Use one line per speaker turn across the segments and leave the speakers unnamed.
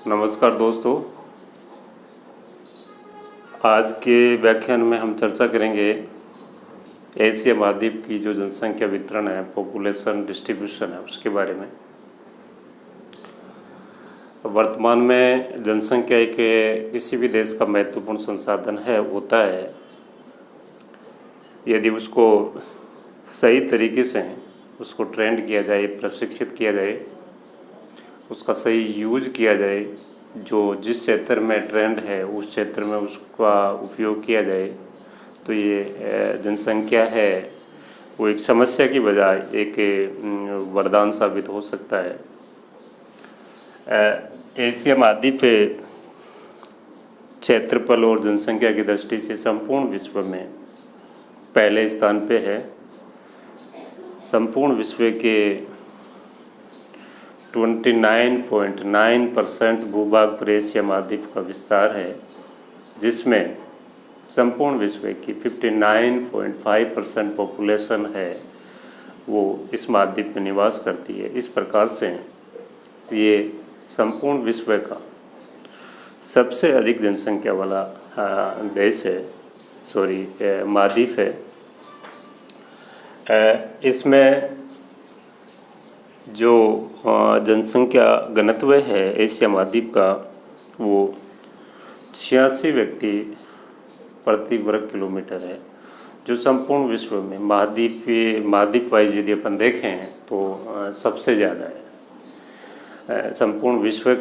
नमस्कार दोस्तों। आज के व्याख्यान में हम चर्चा करेंगे एशिया महाद्वीप की जो जनसंख्या वितरण है, पॉपुलेशन डिस्ट्रीब्यूशन है, उसके बारे में। वर्तमान में जनसंख्या एक किसी भी देश का महत्वपूर्ण संसाधन होता है। यदि उसको सही तरीके से उसको ट्रेंड किया जाए, प्रशिक्षित किया जाए, उसका सही यूज किया जाए, जो जिस क्षेत्र में ट्रेंड है उस क्षेत्र में उसका उपयोग किया जाए, तो ये जनसंख्या है वो एक समस्या की बजाय एक वरदान साबित हो सकता है। एशिया महाद्वीप क्षेत्रफल और जनसंख्या की दृष्टि से संपूर्ण विश्व में पहले स्थान पे है। संपूर्ण विश्व के 29.9% भूभाग पर एशिया महाद्वीप का विस्तार है, जिसमें संपूर्ण विश्व की 59.5% पॉपुलेशन है वो इस महाद्वीप में निवास करती है। इस प्रकार से ये संपूर्ण विश्व का सबसे अधिक जनसंख्या वाला देश है, महाद्वीप है। इसमें जो जनसंख्या घनत्व है एशिया महाद्वीप का वो 86 व्यक्ति प्रति वर्ग किलोमीटर है, जो संपूर्ण विश्व में महाद्वीप वाइज यदि अपन देखें तो सबसे ज़्यादा है। संपूर्ण विश्व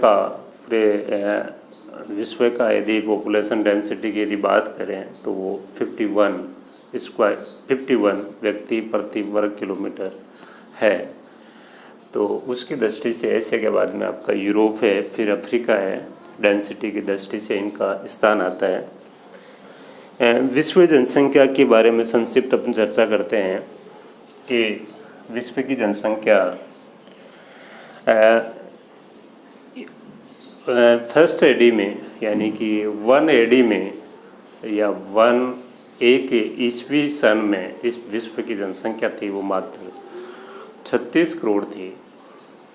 का यदि पॉपुलेशन डेंसिटी की यदि बात करें तो वो 51 व्यक्ति प्रति वर्ग किलोमीटर है। तो उसकी दृष्टि से एशिया के बाद में आपका यूरोप है, फिर अफ्रीका है। डेंसिटी की दृष्टि से इनका स्थान आता है। विश्व जनसंख्या के बारे में संक्षिप्त अपन चर्चा करते हैं कि विश्व की जनसंख्या फर्स्ट एडी में, यानी कि 1 एडी में या 1 ईस्वी सन में इस विश्व की जनसंख्या थी वो मात्र 36 करोड़ थी।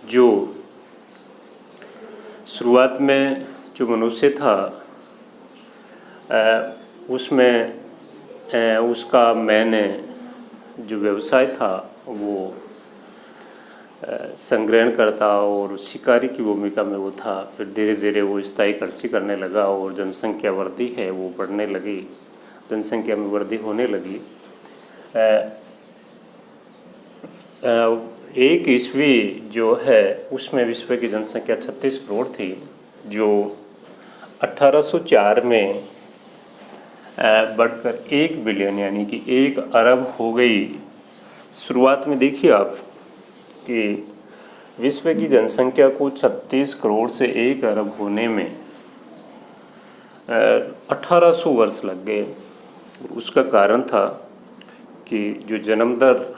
जो शुरुआत में जो मनुष्य था उसमें उसका मैंने जो व्यवसाय था वो संग्रहण करता और शिकारी की भूमिका में वो था। फिर धीरे धीरे वो स्थायी कृषि करने लगा और जनसंख्या वृद्धि है वो बढ़ने लगी, जनसंख्या में वृद्धि होने लगी। 1 ईस्वी जो है उसमें विश्व की जनसंख्या 36 करोड़ थी, जो 1804 में बढ़कर 1 बिलियन यानी कि 1 अरब हो गई। शुरुआत में देखिए आप कि विश्व की जनसंख्या को 36 करोड़ से 1 अरब होने में 1800 वर्ष लग गए। उसका कारण था कि जो जन्म दर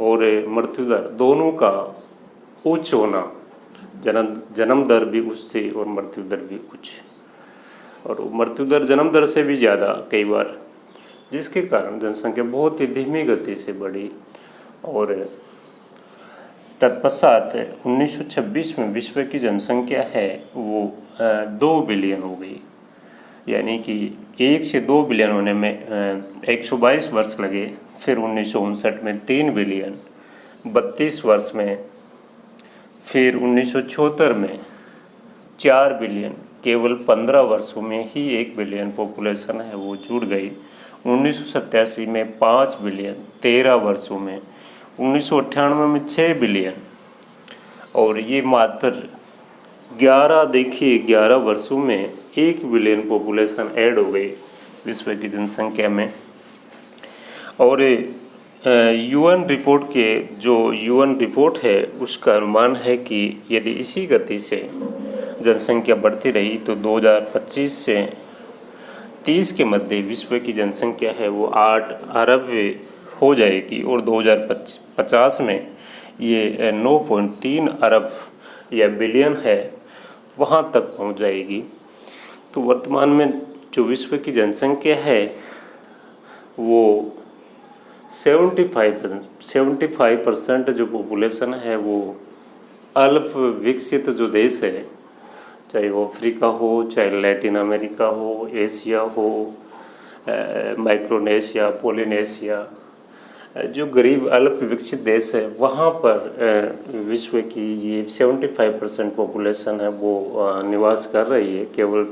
और मृत्यु दर दोनों का उच्च होना, जन्म दर भी उच्च थी और मृत्यु दर भी उच्च, और मृत्यु दर जन्म दर से भी ज़्यादा कई बार, जिसके कारण जनसंख्या बहुत ही धीमी गति से बढ़ी। और तत्पश्चात 1926 में विश्व की जनसंख्या है वो 2 बिलियन हो गई, यानी कि 1 से 2 बिलियन होने में 122 वर्ष लगे। फिर 1959 में 3 बिलियन 32 वर्ष में, फिर 1974 में 4 बिलियन, केवल 15 वर्षों में ही 1 बिलियन पॉपुलेशन है वो जुड़ गई। 1987 में 5 बिलियन 13 वर्षों में, 1998 में 6 बिलियन, और ये मात्र 11 वर्षों में 1 बिलियन पॉपुलेशन ऐड हो गई विश्व की जनसंख्या में। और यूएन रिपोर्ट है उसका अनुमान है कि यदि इसी गति से जनसंख्या बढ़ती रही तो 2025 से 30 के मध्य विश्व की जनसंख्या है वो 8 अरब हो जाएगी, और 2050 में ये 9.3 अरब या बिलियन है वहाँ तक पहुँच जाएगी। तो वर्तमान में जो विश्व की जनसंख्या है वो 75% जो पॉपुलेशन है वो अल्प विकसित जो देश है चाहे वो अफ्रीका हो, चाहे लैटिन अमेरिका हो, एशिया हो, माइक्रोनेशिया, पोलिनेशिया, जो गरीब अल्प विकसित देश है वहाँ पर विश्व की ये 75% पॉपुलेशन है वो निवास कर रही है। केवल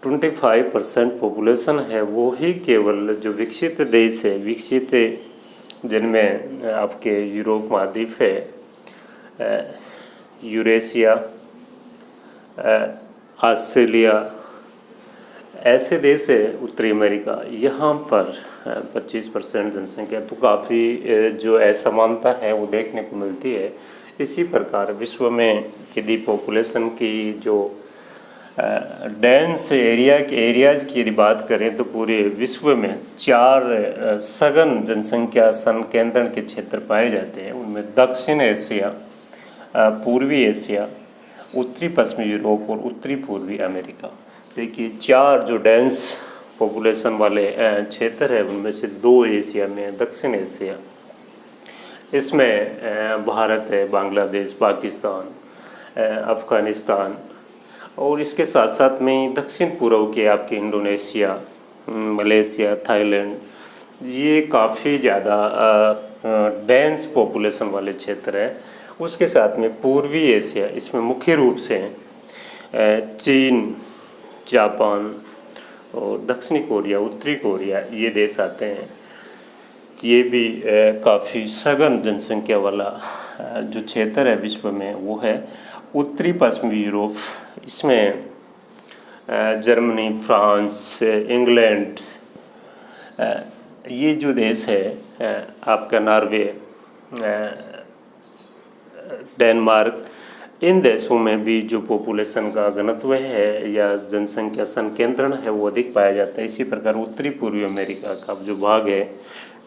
25% पॉपुलेशन है वो ही केवल जो विकसित देश है, विकसित जिनमें आपके यूरोप महाद्वीप है, यूरेशिया, ऑस्ट्रेलिया, ऐसे देश है, उत्तरी अमेरिका, यहाँ पर 25% जनसंख्या, तो काफ़ी जो असमानता है वो देखने को मिलती है। इसी प्रकार विश्व में यदि पॉपुलेशन की जो डेंस एरियाज़ की यदि बात करें तो पूरे विश्व में 4 सघन जनसंख्या संकेंद्रण के क्षेत्र पाए जाते हैं। उनमें दक्षिण एशिया, पूर्वी एशिया, उत्तरी पश्चिमी यूरोप और उत्तरी पूर्वी अमेरिका। देखिए 4 जो डेंस पॉपुलेशन वाले क्षेत्र है उनमें से 2 एशिया में, दक्षिण एशिया, इसमें भारत है, बांग्लादेश, पाकिस्तान, अफ़गानिस्तान, और इसके साथ साथ में दक्षिण पूर्व के आपके इंडोनेशिया, मलेशिया, थाईलैंड, ये काफ़ी ज़्यादा डेंस पॉपुलेशन वाले क्षेत्र है। उसके साथ में पूर्वी एशिया, इसमें मुख्य रूप से चीन, जापान और दक्षिणी कोरिया, उत्तरी कोरिया, ये देश आते हैं। ये भी काफ़ी सघन जनसंख्या वाला जो क्षेत्र है विश्व में वो है। उत्तरी पश्चिमी यूरोप, इसमें जर्मनी, फ्रांस, इंग्लैंड, ये जो देश है, आपका नॉर्वे, डेनमार्क, इन देशों में भी जो पॉपुलेशन का घनत्व है या जनसंख्या संकेंद्रण है वो अधिक पाया जाता है। इसी प्रकार उत्तरी पूर्वी अमेरिका का जो भाग है,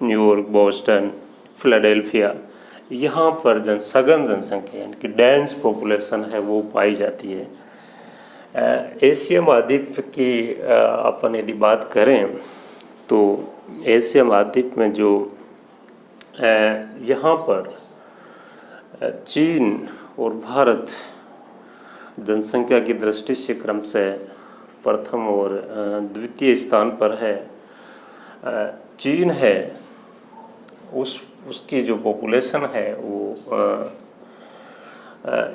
न्यूयॉर्क, बोस्टन, फिलाडेल्फिया, यहाँ पर सघन जनसंख्या यानी कि डेंस पॉपुलेशन है वो पाई जाती है। एशिया महाद्वीप की अपन यदि बात करें तो एशिया महाद्वीप में जो यहाँ पर चीन और भारत जनसंख्या की दृष्टि से क्रम से प्रथम और द्वितीय स्थान पर है। चीन है, उसकी जो पॉपुलेशन है वो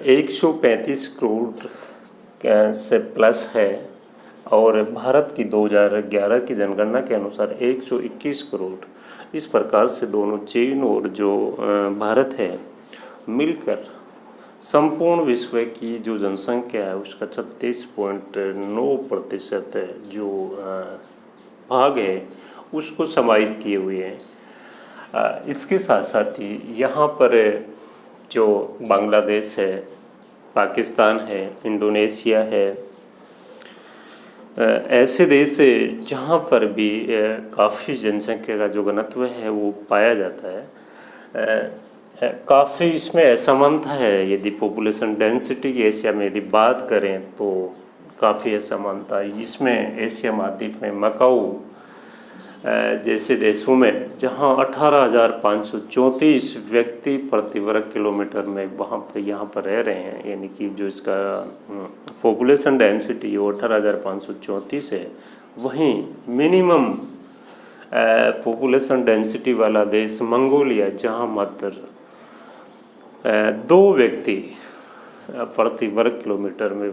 135 करोड़ से प्लस है, और भारत की 2011 की जनगणना के अनुसार 121 करोड़। इस प्रकार से दोनों चीन और जो भारत है मिलकर संपूर्ण विश्व की जो जनसंख्या है उसका 36.9% जो भाग है उसको समाहित किए हुए हैं। इसके साथ साथ ही यहाँ पर जो बांग्लादेश है, पाकिस्तान है, इंडोनेशिया है, ऐसे देश है जहाँ पर भी काफ़ी जनसंख्या का जो घनत्व है वो पाया जाता है। काफ़ी इसमें असमानता है। यदि पॉपुलेशन डेंसिटी की एशिया में यदि बात करें तो काफ़ी असमानता है इसमें। एशिया महाद्वीप में मकाऊ जैसे देशों में जहां 18,534 व्यक्ति प्रति वर्ग किलोमीटर में वहाँ पर यहाँ पर रह रहे हैं, यानी कि जो इसका पॉपुलेशन डेंसिटी वो 18,534 है। वहीं मिनिमम पॉपुलेशन डेंसिटी वाला देश मंगोलिया, जहाँ मात्र 2 व्यक्ति प्रति वर्ग किलोमीटर में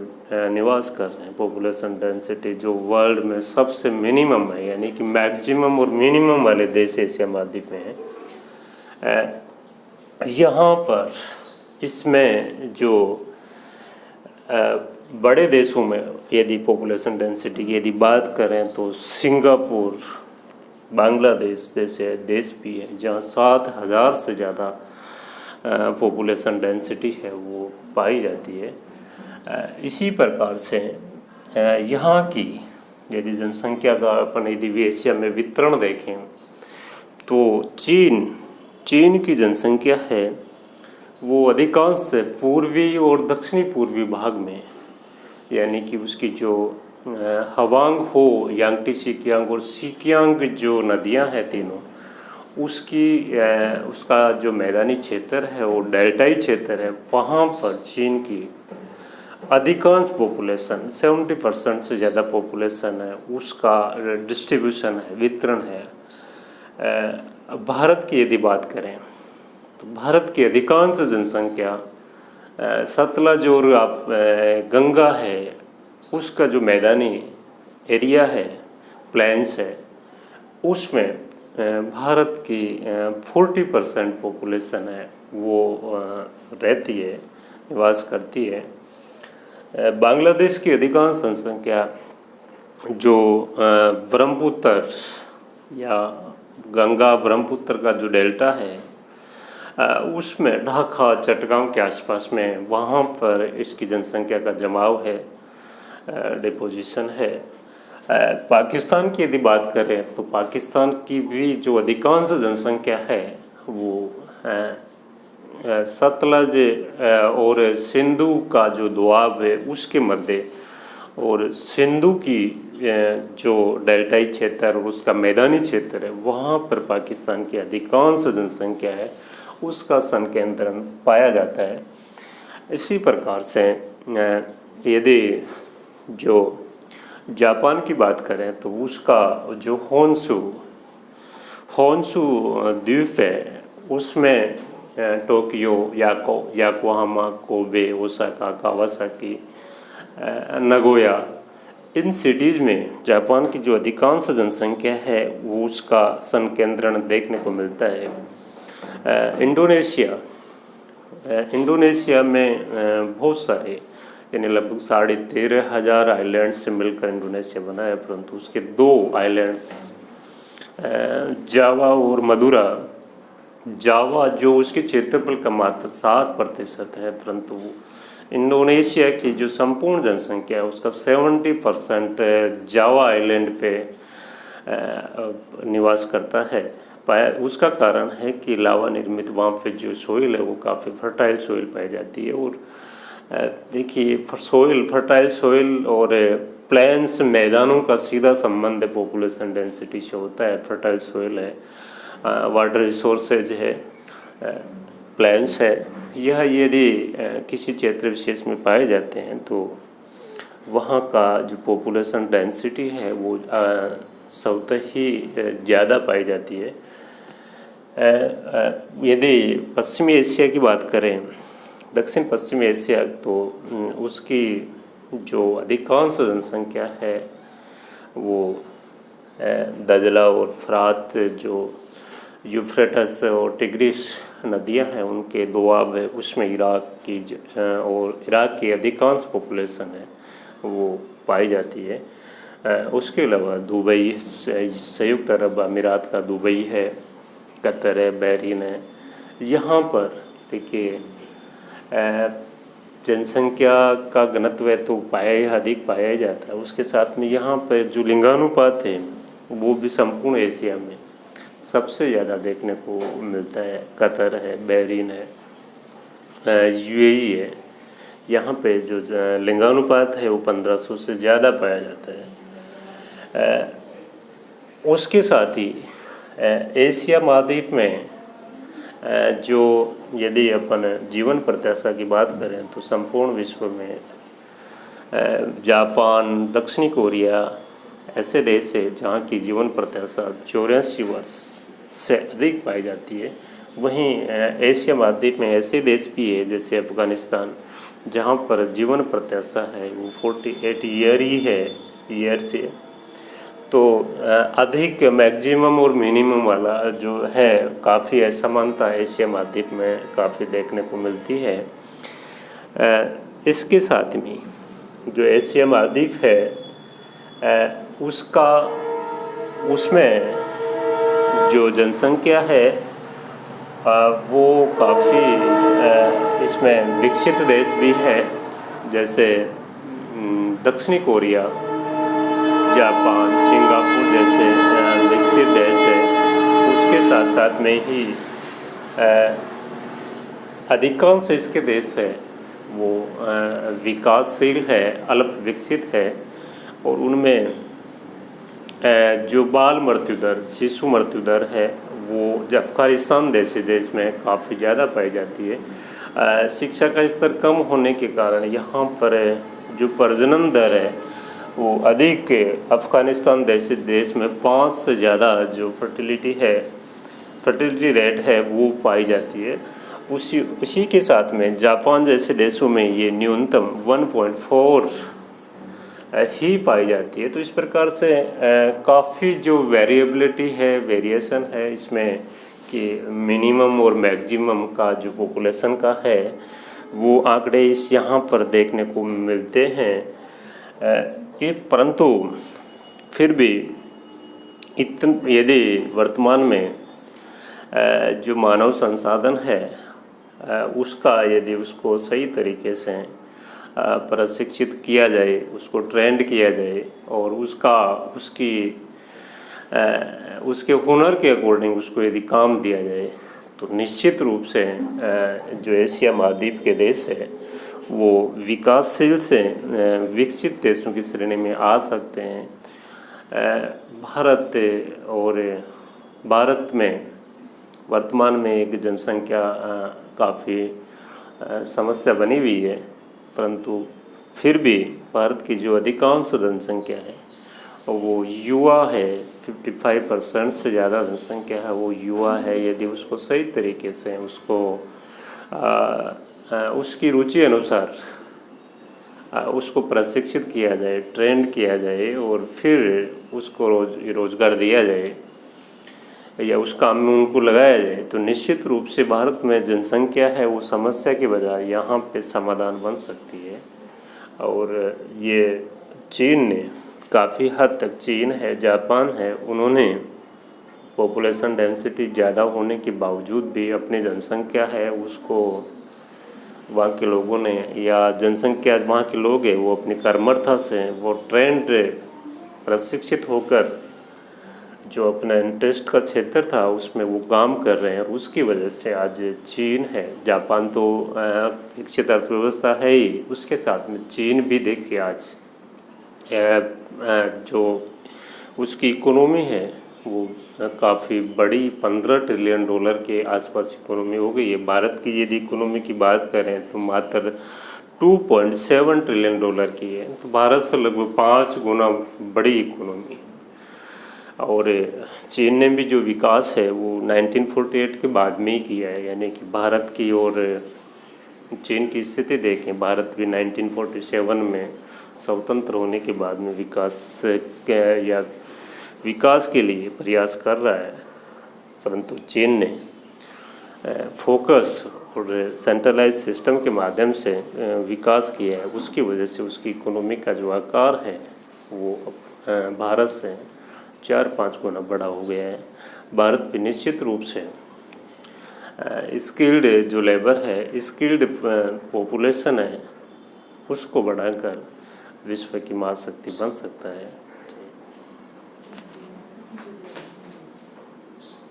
निवास कर रहे हैं। पॉपुलेशन डेंसिटी जो वर्ल्ड में सबसे मिनिमम है, यानी कि मैक्सिमम और मिनिमम वाले देश एशिया महाद्वीप में है। यहाँ पर इसमें जो बड़े देशों में यदि पॉपुलेशन डेंसिटी की यदि बात करें तो सिंगापुर, बांग्लादेश जैसे देश भी है जहाँ 7,000 से ज़्यादा पॉपुलेशन डेंसिटी है वो पाई जाती है। इसी प्रकार से यहाँ की यदि जनसंख्या का अपन यदि एशिया में वितरण देखें तो चीन की जनसंख्या है वो अधिकांश पूर्वी और दक्षिणी पूर्वी भाग में, यानी कि उसकी जो हवांग हो, यांगटी सिकियांग और सिकियांग जो नदियां हैं तीनों, उसका जो मैदानी क्षेत्र है वो डेल्टाई क्षेत्र है। वहाँ पर चीन की अधिकांश पॉपुलेशन 70% से ज़्यादा पॉपुलेशन है, उसका डिस्ट्रीब्यूशन है, वितरण है। भारत की यदि बात करें तो भारत की अधिकांश जनसंख्या सतलज और आप गंगा है उसका जो मैदानी एरिया है, प्लेन्स है, उसमें भारत की 40% पॉपुलेशन है वो रहती है, निवास करती है। बांग्लादेश की अधिकांश जनसंख्या जो ब्रह्मपुत्र या गंगा ब्रह्मपुत्र का जो डेल्टा है उसमें ढाका चटगांव के आसपास में, वहाँ पर इसकी जनसंख्या का जमाव है, डिपोजिशन है। पाकिस्तान की यदि बात करें तो पाकिस्तान की भी जो अधिकांश जनसंख्या है वो सतलज और सिंधु का जो दोआब है उसके मध्य और सिंधु की जो डेल्टाई क्षेत्र और उसका मैदानी क्षेत्र है, वहाँ पर पाकिस्तान की अधिकांश जनसंख्या है उसका संकेंद्रण पाया जाता है। इसी प्रकार से यदि जो जापान की बात करें तो उसका जो होन्शु द्वीप है उसमें Tokyo, Yokohama, Kobe, Osaka, Kawasaki, Nagoya, इन सिटीज़ में जापान की जो अधिकांश जनसंख्या है वो उसका संकेंद्रण देखने को मिलता है। इंडोनेशिया में बहुत सारे यानी लगभग 13,500 आइलैंड्स से मिलकर इंडोनेशिया बना है, परंतु उसके 2 आइलैंड्स जावा और मदुरा। जावा जो उसके क्षेत्रफल का मात्र 7% है, परंतु इंडोनेशिया की जो संपूर्ण जनसंख्या है उसका 70% जावा आइलैंड पे निवास करता है। उसका कारण है कि लावा निर्मित वहाँ पे जो सोइल है वो काफ़ी फर्टाइल सोइल पाई जाती है। और देखिए फर्टाइल सोइल और प्लेन्स मैदानों का सीधा संबंध है पॉपुलेशन डेंसिटी से होता है। फर्टाइल सोइल है, वाटर रिसोर्सेज है, प्लेन्स है, यह यदि किसी क्षेत्र विशेष में पाए जाते हैं तो वहाँ का जो पॉपुलेशन डेंसिटी है वो स्वतः ही ज़्यादा पाई जाती है। यदि पश्चिमी एशिया की बात करें, दक्षिण पश्चिमी एशिया, तो उसकी जो अधिकांश जनसंख्या है वो दजला और फ्रात जो यूफ्रेटस और टिग्रिस नदियां हैं उनके दोआब है उसमें इराक की अधिकांश पॉपुलेशन है वो पाई जाती है। उसके अलावा दुबई, संयुक्त अरब अमीरात का दुबई है, कतर है, बहरीन है, यहाँ पर देखिए जनसंख्या का घनत्व तो अधिक पाया ही जाता है। उसके साथ में यहाँ पर जो लिंगानुपात है वो भी संपूर्ण एशिया में सबसे ज़्यादा देखने को मिलता है। कतर है, बहरीन है, यूएई है, यहाँ पे जो लिंगानुपात है वो 1500 से ज़्यादा पाया जाता है। उसके साथ ही एशिया महाद्वीप में जो यदि अपन जीवन प्रत्याशा की बात करें तो संपूर्ण विश्व में जापान, दक्षिणी कोरिया ऐसे देश है जहाँ की जीवन प्रत्याशा 84 वर्ष से अधिक पाई जाती है। वहीं एशिया महाद्वीप में ऐसे देश भी है जैसे अफ़गानिस्तान, जहाँ पर जीवन प्रत्याशा है वो 48 ईयर से। तो अधिक मैक्सिमम और मिनिमम वाला जो है काफ़ी असमानता एशिया महाद्वीप में काफ़ी देखने को मिलती है। इसके साथ में जो एशिया महाद्वीप है उसमें जो जनसंख्या है वो काफ़ी इसमें विकसित देश भी है, जैसे दक्षिणी कोरिया, जापान, सिंगापुर जैसे विकसित देश है। उसके साथ साथ में ही अधिकांश इसके देश है वो विकासशील है, अल्प विकसित है, और उनमें जो बाल मृत्यु दर, शिशु मृत्यु दर है वो अफ़गानिस्तान जैसे देश में काफ़ी ज़्यादा पाई जाती है। शिक्षा का स्तर कम होने के कारण यहाँ पर जो प्रजनन दर है वो अधिक, अफ़गानिस्तान जैसे देश में 5 से ज़्यादा जो फर्टिलिटी रेट है वो पाई जाती है। उसी के साथ में जापान जैसे देशों में ये न्यूनतम 1.4 ही पाई जाती है। तो इस प्रकार से काफ़ी जो वेरिएबिलिटी है, वेरिएशन है इसमें कि मिनिमम और मैक्सिमम का जो पॉपुलेशन का है वो आंकड़े इस यहाँ पर देखने को मिलते हैं। परंतु फिर भी यदि वर्तमान में जो मानव संसाधन है उसका यदि उसको सही तरीके से प्रशिक्षित किया जाए, उसको ट्रेंड किया जाए और उसके हुनर के अकॉर्डिंग उसको यदि काम दिया जाए तो निश्चित रूप से जो एशिया महाद्वीप के देश है वो विकासशील से विकसित देशों की श्रेणी में आ सकते हैं। भारत में वर्तमान में एक जनसंख्या काफ़ी समस्या बनी हुई है, परंतु फिर भी भारत की जो अधिकांश जनसंख्या है वो युवा है। 55% से ज़्यादा जनसंख्या है वो युवा है। यदि उसको सही तरीके से उसकी रुचि अनुसार उसको प्रशिक्षित किया जाए, ट्रेंड किया जाए और फिर उसको रोज़गार दिया जाए या उस काम में उनको लगाया जाए तो निश्चित रूप से भारत में जनसंख्या है वो समस्या के बजाय यहाँ पे समाधान बन सकती है। और ये चीन ने काफ़ी हद तक, चीन है, जापान है, उन्होंने पॉपुलेशन डेंसिटी ज़्यादा होने के बावजूद भी अपनी जनसंख्या है उसको वहाँ के लोगों ने, या जनसंख्या वहाँ के लोग हैं वो अपनी कर्मठता से वो ट्रेंड प्रशिक्षित होकर जो अपना इंटरेस्ट का क्षेत्र था उसमें वो काम कर रहे हैं और उसकी वजह से आज चीन है। जापान तो विकसित अर्थव्यवस्था है ही, उसके साथ में चीन भी देखिए आज जो उसकी इकोनॉमी है वो काफ़ी बड़ी $15 ट्रिलियन के आसपास इकोनॉमी हो गई है। भारत की यदि इकोनॉमी की बात करें तो मात्र $2.7 ट्रिलियन की है, तो भारत से लगभग 5 गुना बड़ी इकोनॉमी। और चीन ने भी जो विकास है वो 1948 के बाद में ही किया है, यानी कि भारत की और चीन की स्थिति देखें, भारत भी 1947 में स्वतंत्र होने के बाद में विकास के लिए प्रयास कर रहा है, परंतु चीन ने फोकस और सेंट्रलाइज सिस्टम के माध्यम से विकास किया है। उसकी वजह से उसकी इकोनॉमी का जो आकार है वो भारत से 4-5 गुना बड़ा हो गया है। भारत भी निश्चित रूप से स्किल्ड जो लेबर है, स्किल्ड पॉपुलेशन है, उसको बढ़ाकर विश्व की महाशक्ति बन सकता है।